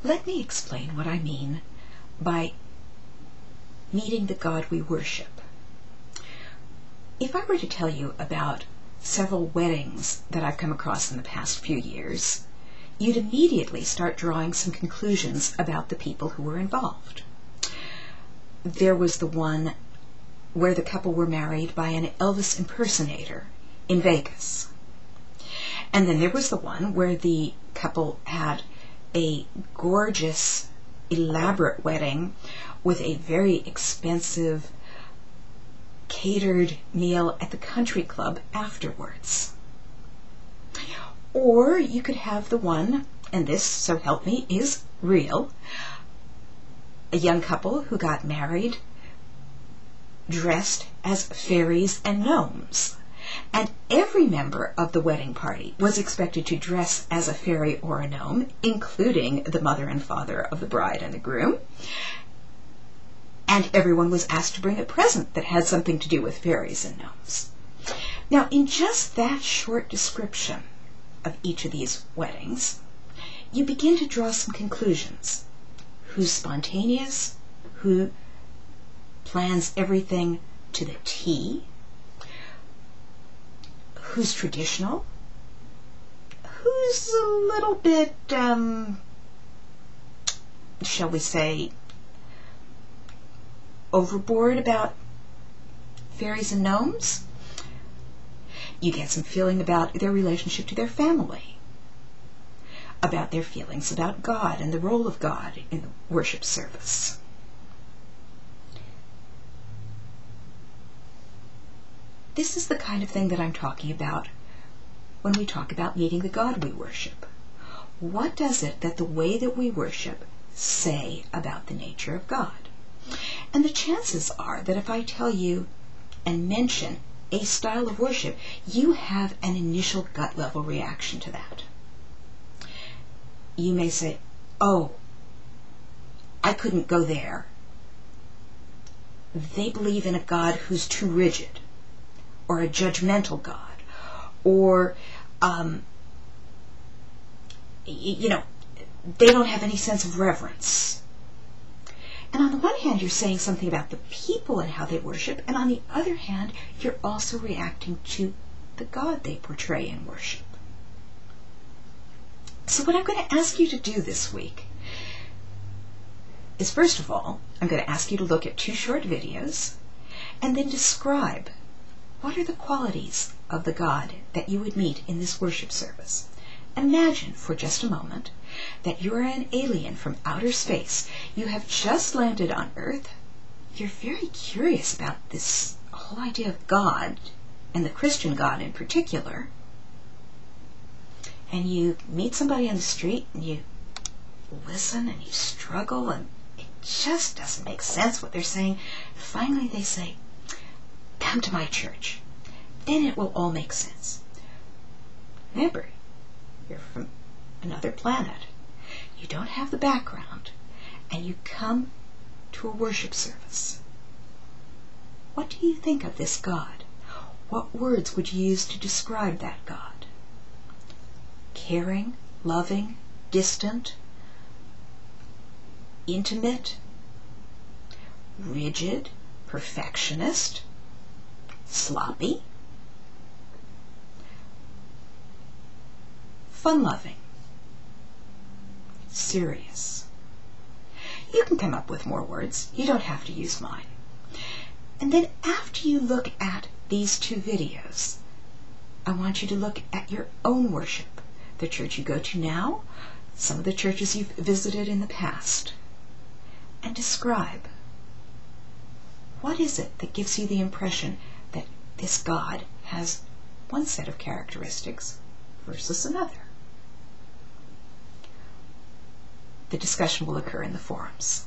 Let me explain what I mean by meeting the God we worship. If I were to tell you about several weddings that I've come across in the past few years, you'd immediately start drawing some conclusions about the people who were involved. There was the one where the couple were married by an Elvis impersonator in Vegas. And then there was the one where the couple had a gorgeous, elaborate wedding with a very expensive catered meal at the country club afterwards. Or you could have the one, and this, so help me, is real, a young couple who got married dressed as fairies and gnomes. And every member of the wedding party was expected to dress as a fairy or a gnome, including the mother and father of the bride and the groom. And everyone was asked to bring a present that had something to do with fairies and gnomes. Now, in just that short description of each of these weddings, you begin to draw some conclusions. Who's spontaneous? Who plans everything to the T? Who's traditional? Who's a little bit, shall we say, overboard about fairies and gnomes? You get some feeling about their relationship to their family, about their feelings about God and the role of God in the worship service. This is the kind of thing that I'm talking about when we talk about meeting the God we worship. What does it that the way that we worship say about the nature of God? And the chances are that if I tell you and mention a style of worship, you have an initial gut level reaction to that. You may say, oh, I couldn't go there. They believe in a God who's too rigid, or a judgmental God, or, they don't have any sense of reverence. And on the one hand, you're saying something about the people and how they worship, and on the other hand, you're also reacting to the God they portray in worship. So what I'm going to ask you to do this week is, first of all, I'm going to ask you to look at 2 short videos and then describe what are the qualities of the God that you would meet in this worship service. Imagine for just a moment that you're an alien from outer space. You have just landed on Earth. You're very curious about this whole idea of God, and the Christian God in particular. And you meet somebody on the street, and you listen, and you struggle, and it just doesn't make sense what they're saying. Finally they say, come to my church. Then it will all make sense. Remember, you're from another planet. You don't have the background, and you come to a worship service. What do you think of this God? What words would you use to describe that God? Caring, loving, distant, intimate, rigid, perfectionist, sloppy, fun-loving, serious. You can come up with more words. You don't have to use mine. And then after you look at these 2 videos, I want you to look at your own worship, the church you go to now, some of the churches you've visited in the past, and describe what is it that gives you the impression that this God has one set of characteristics versus another. The discussion will occur in the forums.